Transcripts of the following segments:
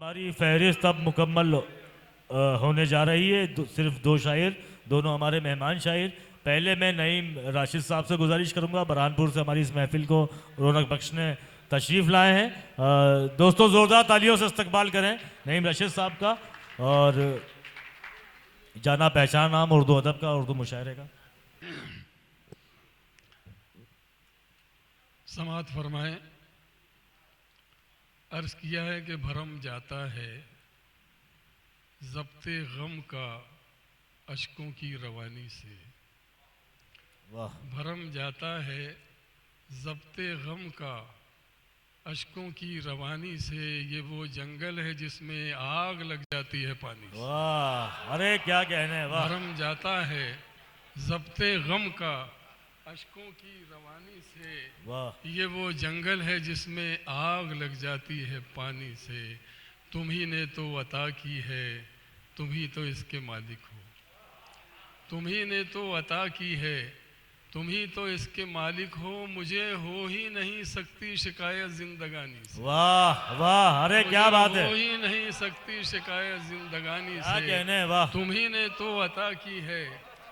हमारी फहरिस्त अब मुकम्मल होने जा रही है। सिर्फ दो शायर, दोनों हमारे मेहमान शायर। पहले मैं नईम राशिद साहब से गुजारिश करूंगा, बरहानपुर से हमारी इस महफिल को रौनक बख्शने तशरीफ़ लाए हैं। दोस्तों ज़ोरदार तालियों से इस्तकबाल करें नईम राशिद साहब का, और जाना पहचान नाम उर्दू अदब का, उर्दू मुशायरे का। समात फरमाएं। अर्ज़ किया है कि भरम जाता है ज़ब्ते गम का अश्कों की रवानी से। वाह। भरम जाता है ज़ब्ते गम का अश्कों की रवानी से, ये वो जंगल है जिसमें आग लग जाती है पानी से। वाह, अरे क्या कहने हैं, वाह। भरम जाता है ज़ब्ते गम का अश्कों की रवानी से, वाह। ये वो जंगल है जिसमें आग लग जाती है पानी से। तुम ही ने तो अता की है, तुम ही तो इसके मालिक हो। तुम ही ने तो अता की है, तुम ही तो इसके मालिक हो। मुझे हो ही नहीं सकती शिकायत जिंदगानी से। वाह वाह, अरे क्या बात है, हो ही नहीं सकती शिकायत जिंदगानी क्या से। कहने हैं, वाह। तुम ही ने तो अता की है,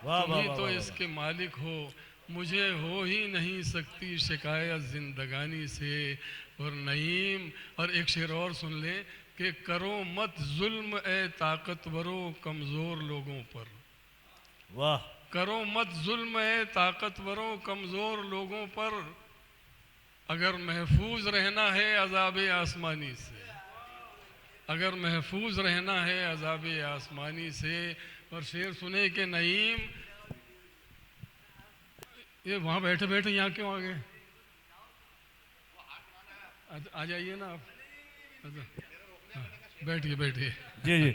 वाह तुम वाह ही वाह तो वाह, इसके मालिक हो। मुझे हो ही नहीं सकती शिकायत जिंदगानी से। और नईम, और एक शेर और सुन लें कि करो मत जुल्म ए ताकतवरों कमज़ोर लोगों पर। वाह। करो मत जुल्म ए ताकतवरों कमज़ोर लोगों पर, अगर महफूज रहना है अज़ाब आसमानी से। अगर महफूज रहना है अज़ाब आसमानी से। और शेर सुने कि नईम, ये वहाँ बैठे बैठे यहाँ क्यों आ गए? आ जाइए ना आप। अच्छा, हाँ, बैठिए बैठिए। जी जी।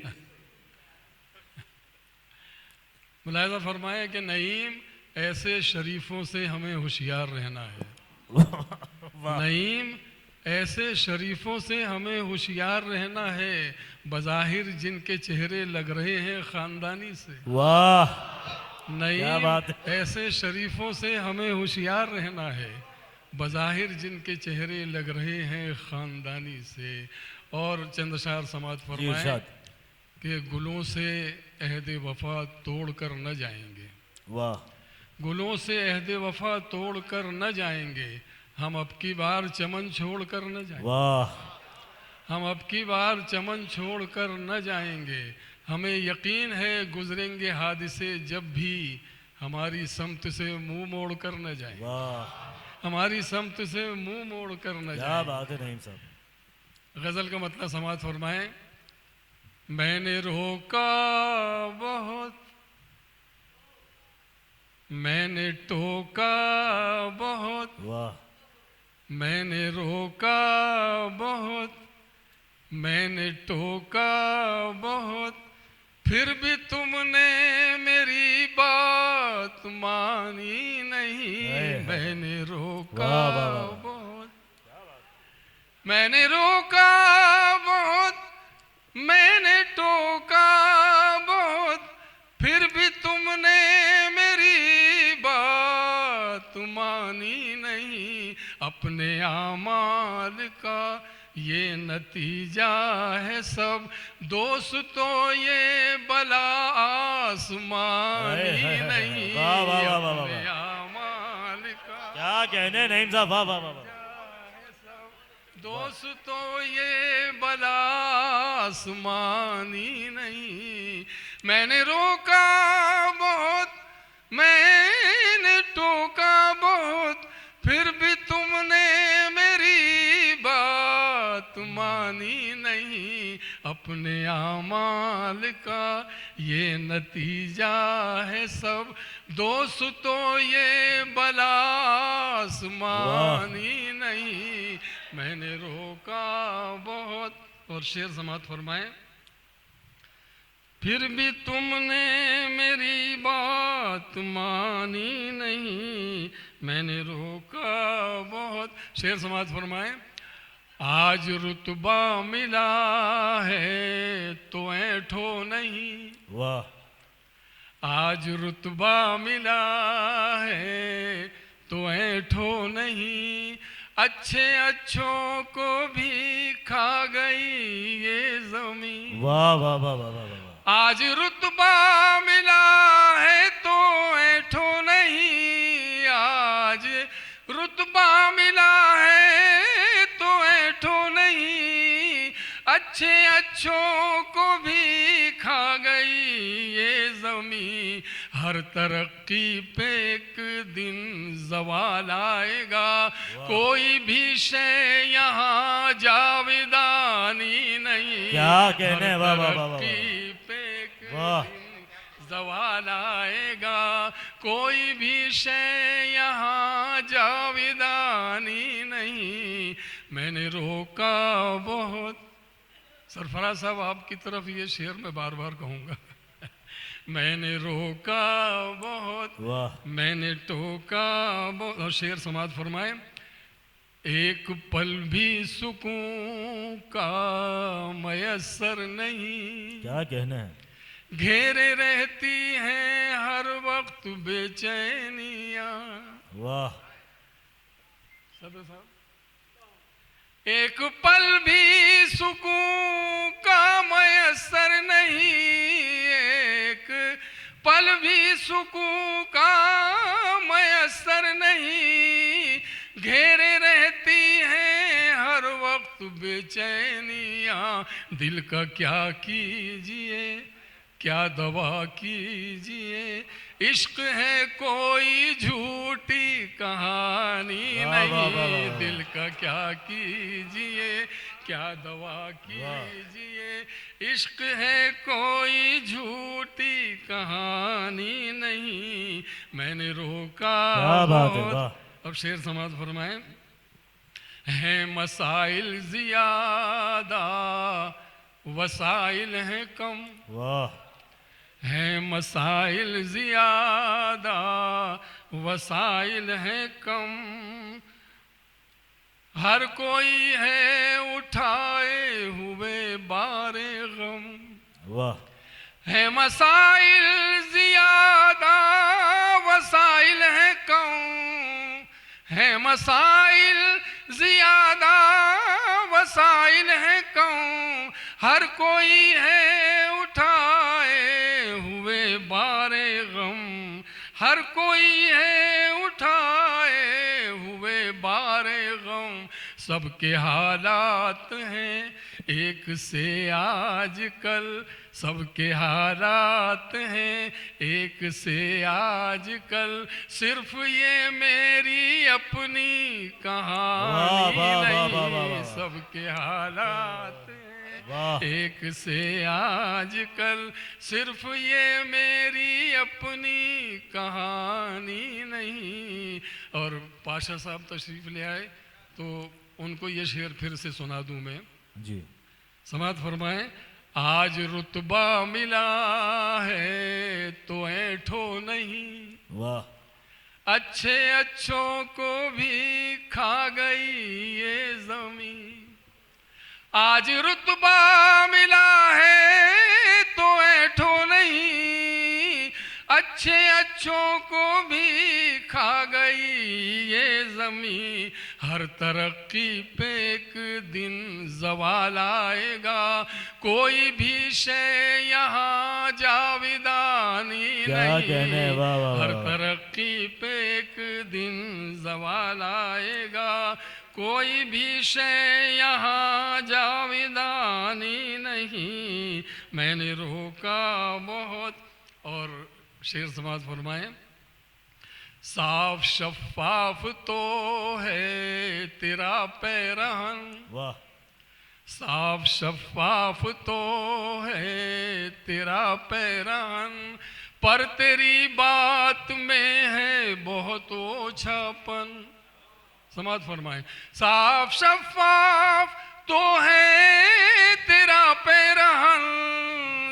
मुलाहिज़ा फरमाए कि नईम, ऐसे शरीफों से हमें होशियार रहना है। वाह। नईम, ऐसे शरीफों से हमें होशियार रहना है, बज़ाहिर जिनके चेहरे लग रहे हैं ख़ानदानी से। वाह, क्या नईम, बात है। ऐसे शरीफों से हमें होशियार रहना है, बज़ाहिर जिनके चेहरे लग रहे हैं ख़ानदानी से। और चंद अशार समात जी फरमाएं इरशाद। कि गुलों से अहद वफ़ा तोड़ कर न जाएंगे। वाह। गुलों से अहद वफ़ा तोड़ कर न जाएंगे, हम अब की बार चमन छोड़ कर न जाएंगे। वाह। हम अब की बार चमन छोड़ कर न जाएंगे। हमें यकीन है गुजरेंगे हादिसे जब भी, हमारी समत से मुंह मोड़ कर न जाएंगे। वाह, हमारी समत से मुंह मोड़ कर न क्या जाएंगे। बात है नईम साहब। गज़ल का मतलब समाज फरमाएं। मैंने रोका बहुत, मैंने टोका बहुत, वाह। मैंने रोका बहुत, मैंने टोका बहुत, फिर भी तुमने मेरी बात मानी नहीं। मैंने रोका वाह वाह वाह। बहुत, मैंने रोका बहुत, मैंने टोका बहुत, फिर भी तुमने मेरी बात मानी नहीं। अपने आमाल का ये नतीजा है सब, दोस्तों ये बला आसमानी नहीं। वाह वाह वाह वाह अपने वाह, आमाल का क्या कहने हैं नईम साहब, वाह वाह वाह वाह। दोस्तों ये बला आसमानी नहीं। मैंने रोका बहुत, मैंने टोका बहुत, फिर भी तुमने मेरी बात मानी नहीं। अपने आमाल का ये नतीजा है सब, दोस्तों ये बला आसमानी नहीं। मैंने रोका बहुत। और शेर समात फरमाएं। फिर भी तुमने मेरी बात मानी नहीं, मैंने रोका बहुत। शेर समात फरमाएं। आज रुतबा मिला है तो ऐठो नहीं। वाह। आज रुतबा मिला है तो ऐठो नहीं। अच्छे अच्छों को भी खा गई ये जमीन। वाह वाह वाह वाह वाह वाह वाह। आज रुतबा मिला है तो ऐठो नहीं, आज रुतबा मिला है तो ऐठो नहीं, अच्छे अच्छों को भी खा गई ये जमीन। हर तरक्की पे एक दिन जवाल आएगा, कोई भी शय यहाँ जाविदानी नहीं। क्या कहने हैं, वाह वाह वाह वाह तरक्की पे एक वाह। दिन जवाल आएगा, कोई भी शय यहाँ जाविदानी नहीं। मैंने रोका बहुत, सरफराज साहब आपकी तरफ ये शेर मैं बार बार कहूँगा। मैंने रोका बहुत, वाह मैंने टोका बहुत, और शेर समाज फरमाए, एक पल भी सुकून का मयसर नहीं, क्या कहना है। घेरे रहती हैं हर वक्त बेचैनियाँ। वाह सदर साहब, एक पल भी सुकून का मयसर नहीं, एक पल भी सुकून का मयसर नहीं, घेरे रहती हैं हर वक्त बेचैनियाँ। दिल का क्या कीजिए, क्या दवा कीजिए, इश्क है कोई झूठी कहानी वाह, वाह, वाह, नहीं। वाह। दिल का क्या कीजिए, क्या दवा कीजिए, इश्क है कोई झूठी कहानी नहीं। मैंने रोका क्या बात है, बहुत। वाह। अब शेर समाज फरमाए, हैं मसाइल जियादा वसाइल हैं कम, वाह हैं मसाइल जियादा वसाइल हैं कम, हर कोई है उठाए हुए बारे गम। वाह है मसाइल जियादा वसाइल हैं कम, है मसाइल जियादा वसाइल हैं कम, हर कोई है उठाए हुए बारे गम, हर कोई है उठाए हुए बारे गम। सबके हालात हैं एक से आजकल, सबके हालात हैं एक से आजकल, सिर्फ ये मेरी अपनी कहानी वाह, वाह, वाह, वाह, नहीं। वाह। सबके हालात हैं वाह एक से आजकल, सिर्फ ये मेरी अपनी कहानी नहीं। और पाशा साहब तशरीफ ले आए तो उनको ये शेर फिर से सुना दूं मैं। जी। समात फरमाएं, आज रुतबा मिला है तो ऐठो नहीं, वाह अच्छे अच्छों को भी खा गई ये जमीन। आज रुतबा मिला है तो ऐठो नहीं, अच्छे अच्छों को भी खा गई ये जमीन। हर तरक्की पे एक दिन जवाल आएगा, कोई भी शय यहाँ जाविदानी क्या नहीं। कहने हैं, वाह, वाह, हर वाह। तरक्की पे एक दिन जवाल आएगा, कोई भी शय यहाँ जाविदानी नहीं। मैंने रोका बहुत। और शेर समाज फरमाए, साफ शफाफ तो है तेरा पैरहन, वाह साफ शफाफ तो है तेरा पैरहन, पर तेरी बात में है बहुत ओछापन। समाज फरमाए, साफ शफाफ तो है तेरा पैरहन,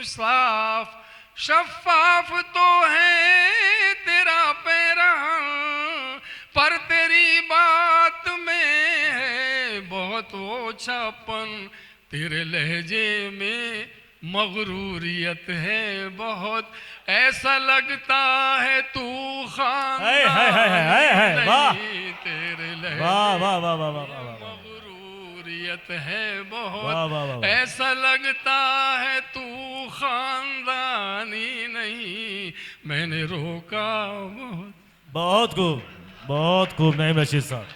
साफ शफाफ तो है तेरा पैरहन, पर तेरी बात में है बहुत ओछापन। तेरे लहजे में मगरूरियत है बहुत, ऐसा लगता है तू हाय, हाय, हाय, हाय, हाय, खानदानी वाह। नहीं। तेरे लहजे वाह वाह वाह वाह वाह वाह वाह मगरूरियत है वाह बहुत वाह वाह वाह। ऐसा लगता है तू खानदानी नहीं मैंने रोका बहुत बहुत खूब नईम रशीद साहब।